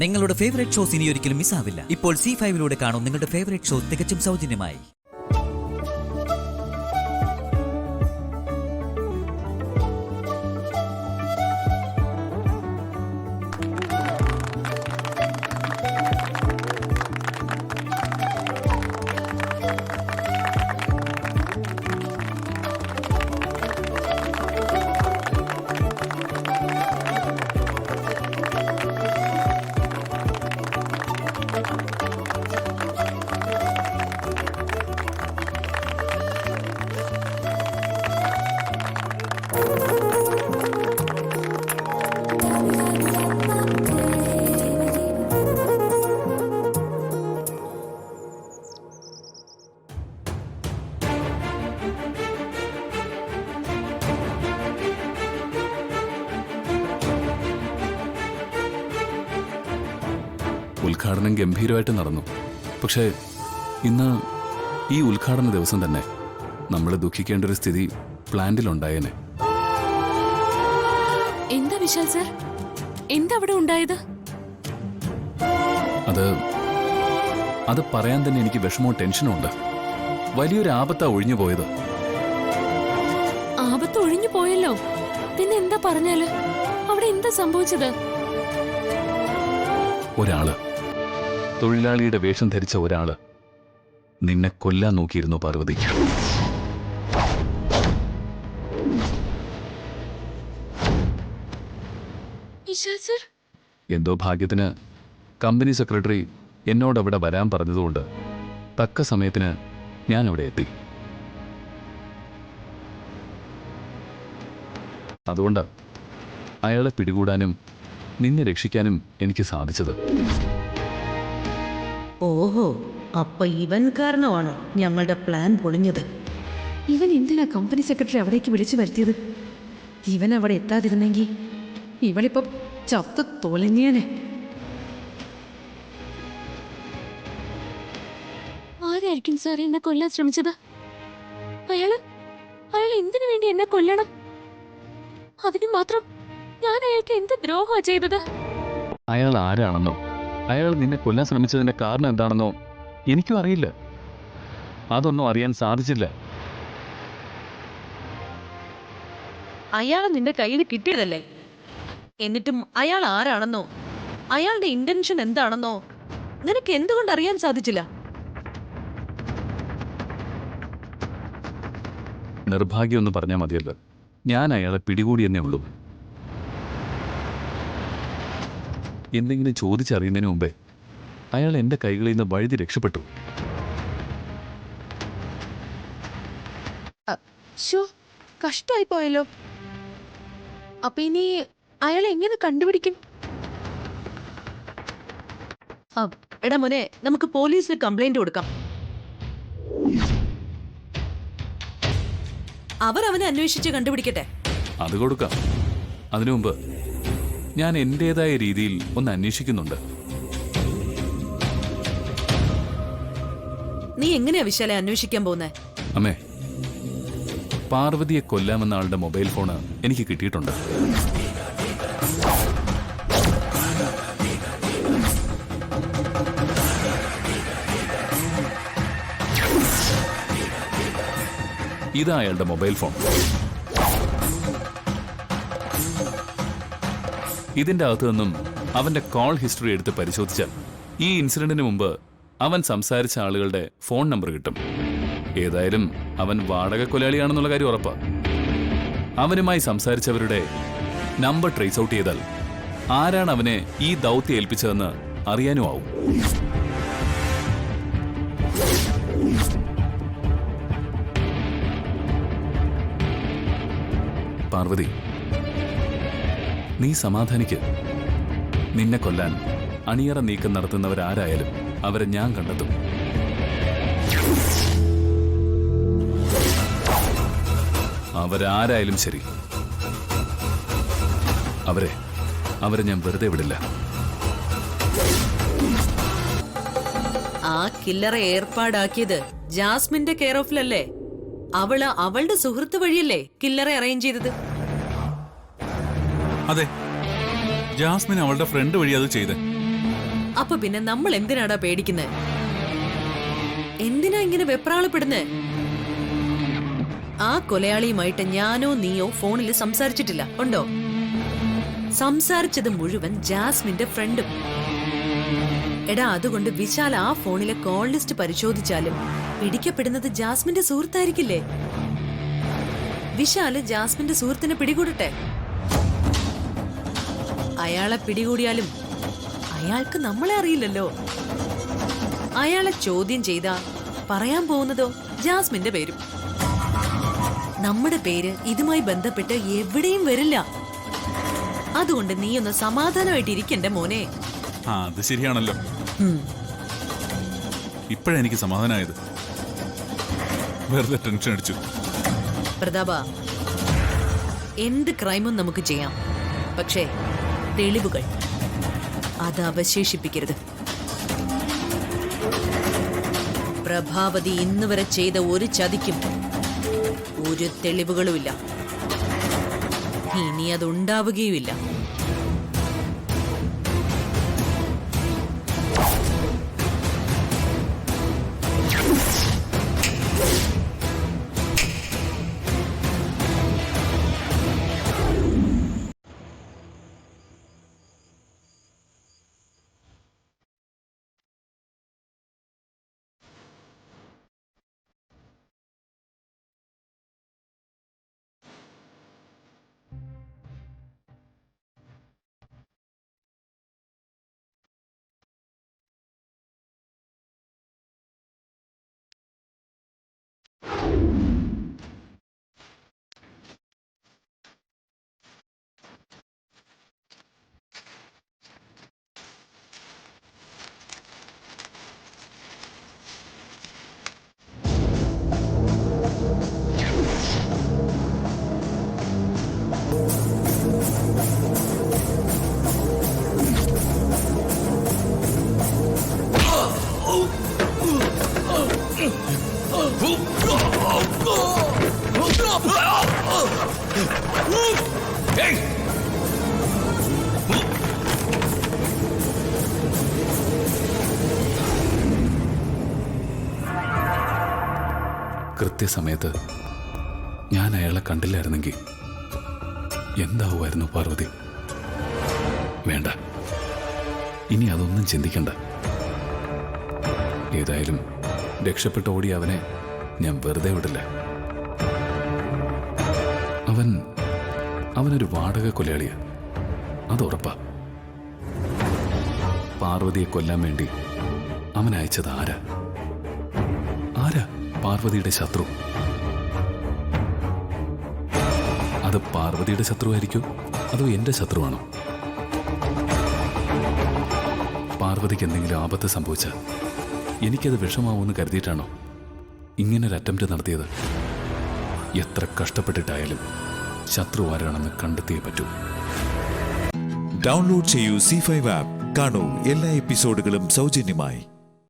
നിങ്ങളുടെ favourite shows ഇനി ഒരിക്കലും മിസ്സാവില്ല. ഇപ്പോൾ C5 കാണും നിങ്ങളുടെ ഫേവറേറ്റ് ഷോ തികച്ചും സൗജന്യമായി. ഉദ്ഘാടനം ഗംഭീരമായിട്ട് നടന്നു. പക്ഷേ ഇന്ന് ഈ ഉദ്ഘാടന ദിവസം തന്നെ നമ്മൾ ദുഃഖിക്കേണ്ട ഒരു സ്ഥിതി പ്ലാന്റിലുണ്ടായേനെ. എന്താ വിശാൽ സർ, എന്താ അവിടെ ഉണ്ടായത്? അത് പറയാൻ തന്നെ എനിക്ക് വിഷമവും ടെൻഷനും ഉണ്ട്. വലിയൊരു ആപത്താ ഒഴിഞ്ഞു പോയത്. ആപത്ത് ഒഴിഞ്ഞു പോയല്ലോ, പിന്നെ എന്താ പറഞ്ഞാല്? അവിടെ എന്താ സംഭവിച്ചത്? ഒരാള്, തൊഴിലാളിയുടെ വേഷം ധരിച്ച ഒരാള് നിന്നെ കൊല്ലാൻ നോക്കിയിരുന്നു പാർവതി. എന്തോ ഭാഗ്യത്തിന് കമ്പനി സെക്രട്ടറി എന്നോട് അവിടെ വരാൻ പറഞ്ഞതുകൊണ്ട് തക്ക സമയത്തിന് ഞാൻ അവിടെ എത്തി. അതുകൊണ്ട് അയാളെ പിടികൂടാനും നിന്നെ രക്ഷിക്കാനും എനിക്ക് സാധിച്ചത്. ഓഹോ, അപ്പൊ ഇവൻ കാരണമാണ് ഞങ്ങളുടെ പ്ലാൻ പൊളിഞ്ഞത്. ഇവൻ എന്തിനാ കമ്പനി സെക്രട്ടറി അവിടേക്ക് വിളിച്ചു വരുത്തിയത്? ഇവൻ അവിടെ എത്താതിരുന്നെങ്കിൽ ഇവളിപ്പോ ചത്ത് തൊലഞ്ഞേനെ. ആരായിരിക്കും സാർ എന്നെ കൊല്ലാൻ ശ്രമിച്ചത്? അയാൾ എന്തിനു വേണ്ടി എന്നെ കൊല്ലണം? അതിന് മാത്രം ഞാൻ അയാൾക്ക് എന്ത് ദ്രോഹമാ ചെയ്തത്? അയാൾ ആരാണെന്നോ അയാൾ നിന്നെ കൊല്ലാൻ ശ്രമിച്ചതിന്റെ കാരണം എന്താണെന്നോ എനിക്കും അറിയില്ല. അതൊന്നും അറിയാൻ സാധിച്ചില്ല. അയാൾ നിന്റെ കയ്യിൽ കിട്ടിയതല്ലേ? എന്നിട്ടും അയാൾ ആരാണെന്നോ അയാളുടെ ഇന്റൻഷൻ എന്താണെന്നോ നിനക്ക് എന്തുകൊണ്ട് അറിയാൻ സാധിച്ചില്ല? നിർഭാഗ്യം എന്ന് പറഞ്ഞാൽ മതിയല്ലോ. ഞാൻ അയാളെ പിടികൂടിയെന്നേ ഉള്ളൂ. എന്തെങ്കിലും ചോദിച്ചറിയുന്നതിന് മുമ്പേ അയാൾ എൻ്റെ കൈകളിൽ നിന്ന് വഴുതി രക്ഷപ്പെട്ടു. കഷ്ടായി പോയല്ലോ. അപ്പൊ ഇനി അയാളെ എങ്ങനെ കണ്ടുപിടിക്കും? എടാ മോനെ, നമുക്ക് പോലീസിൽ കംപ്ലൈന്റ് കൊടുക്കാം. അവരവനെ അന്വേഷിച്ച് കണ്ടുപിടിക്കട്ടെ. അത് കൊടുക്കാം. അതിനു മുമ്പ് ഞാൻ എൻ്റെതായ രീതിയിൽ ഒന്ന് അന്വേഷിക്കുന്നുണ്ട്. നീ എങ്ങനെയാ വിശാലെ അന്വേഷിക്കാൻ പോകുന്നേ? അമ്മേ, പാർവതിയെ കൊല്ലാമെന്ന ആളുടെ മൊബൈൽ ഫോണ് എനിക്ക് കിട്ടിയിട്ടുണ്ട്. ഇതാ അയാളുടെ മൊബൈൽ ഫോൺ. ഇതിന്റെ അകത്തു നിന്നും അവന്റെ കോൾ ഹിസ്റ്ററി എടുത്ത് പരിശോധിച്ചാൽ ഈ ഇൻസിഡന്റിന് മുമ്പ് അവൻ സംസാരിച്ച ആളുകളുടെ ഫോൺ നമ്പർ കിട്ടും. ഏതായാലും അവൻ വാടക കൊലയാളിയാണെന്നുള്ള കാര്യം ഉറപ്പാ. അവനുമായി സംസാരിച്ചവരുടെ നമ്പർ ട്രേസ് ഔട്ട് ചെയ്താൽ ആരാണ് അവനെ ഈ ദൗത്യം ഏൽപ്പിച്ചതെന്ന് അറിയാനും ആവും. പാർവതി, നീ സമാധാനിക്ക്. നിന്നെ കൊല്ലാൻ അണിയറ നീക്കം നടത്തുന്നവരാരായാലും അവരെ ഞാൻ കണ്ടെത്തും. അവരാരായാലും ശരി, അവരെ ഞാൻ വെറുതെ വിടില്ല. ആ കില്ലറെ ഏർപ്പാടാക്കിയത് ജാസ്മിന്റെ കെയർ ഓഫിലല്ലേ? അവളുടെ സുഹൃത്ത് വഴിയല്ലേ കില്ലറെ അറേഞ്ച് ചെയ്തത്? അതെ, ജാസ്മിൻ അവളുടെ ഫ്രണ്ട് വഴി അത് ചെയ്തേ. അപ്പൊ പിന്നെ നമ്മൾ എന്തിനാടാ പേടിക്കുന്നത്? എന്തിനാ ഇങ്ങനെ വെപ്രാളപ്പെടുന്നേ? ആ കൊലയാളിയുമായിട്ട് ഞാനോ നീയോ ഫോണിൽ സംസാരിച്ചിട്ടില്ല, ഉണ്ടോ? സംസാരിച്ചത് മുഴുവൻ ജാസ്മിന്റെ ഫ്രണ്ടും. എടാ, അതുകൊണ്ട് വിശാൽ ആ ഫോണിലെ കോൾ ലിസ്റ്റ് പരിശോധിച്ചാലും പിടിക്കപ്പെടുന്നത് ജാസ്മിന്റെ സുഹൃത്തായിരിക്കില്ലേ? വിശാല് ജാസ്മിന്റെ സുഹൃത്തിനെ പിടികൂടട്ടെ. അയാളെ പിടികൂടിയാലും അയാൾക്ക് നമ്മളെ അറിയില്ലല്ലോ. അയാളെ ചോദ്യം ചെയ്താ പറയാൻ പോകുന്നതോ ജാസ്മിന്റെ പേരും. നമ്മുടെ പേര് ഇതുമായി ബന്ധപ്പെട്ട് എവിടെയും വരില്ല. അതുകൊണ്ട് നീ ഒന്ന് സമാധാനമായിട്ട് ഇരിക്കണ്ടേ മോനെ. അത് ശരിയാണല്ലോ. ഇപ്പോഴെനിക്ക് സമാധാനമായത്. വെറുതെ ടെൻഷൻ അടിച്ചു. പ്രതാപ, എന്ത് ക്രൈമും നമുക്ക് ചെയ്യാം, പക്ഷേ തെളിവുകൾ അത് അവശേഷിപ്പിക്കരുത്. പ്രഭാവതി ഇന്നുവരെ ചെയ്ത ഒരു ചതിക്കും ഒരു തെളിവുകളുമില്ല. ഇനി അതുണ്ടാവുകയുമില്ല. കൃത്യസമയത്ത് ഞാൻ അയാളെ കണ്ടില്ലായിരുന്നെങ്കിൽ എന്താവുമായിരുന്നു പാർവതി? വേണ്ട, ഇനി അതൊന്നും ചിന്തിക്കണ്ട. ഏതായാലും രക്ഷപ്പെട്ട് ഓടിയ അവനെ ഞാൻ വെറുതെ വിടില്ല. അവനൊരു വാടക കൊലയാളിയാ, അതുറപ്പാ. പാർവതിയെ കൊല്ലാൻ വേണ്ടി അവൻ അയച്ചത് ആരാ? പാർവതിയുടെ ശത്രു. അത് പാർവതിയുടെ ശത്രുവായിരിക്കും, അതോ എന്റെ ശത്രുവാണോ? പാർവതിക്ക് എന്തെങ്കിലും ആപത്ത് സംഭവിച്ചാൽ എനിക്കത് വിഷമാവുമെന്ന് കരുതിയിട്ടാണോ ഇങ്ങനൊരു അറ്റംപ്റ്റ് നടത്തിയത്? എത്ര കഷ്ടപ്പെട്ടിട്ടായാലും ശത്രു ആരാണെന്ന് കണ്ടെത്തിയേ പറ്റൂ. ഡൗൺലോഡ് ചെയ്യൂ C5 ആപ്പ്. കാണൂ എല്ലാ എപ്പിസോഡുകളും സൗജന്യമായി.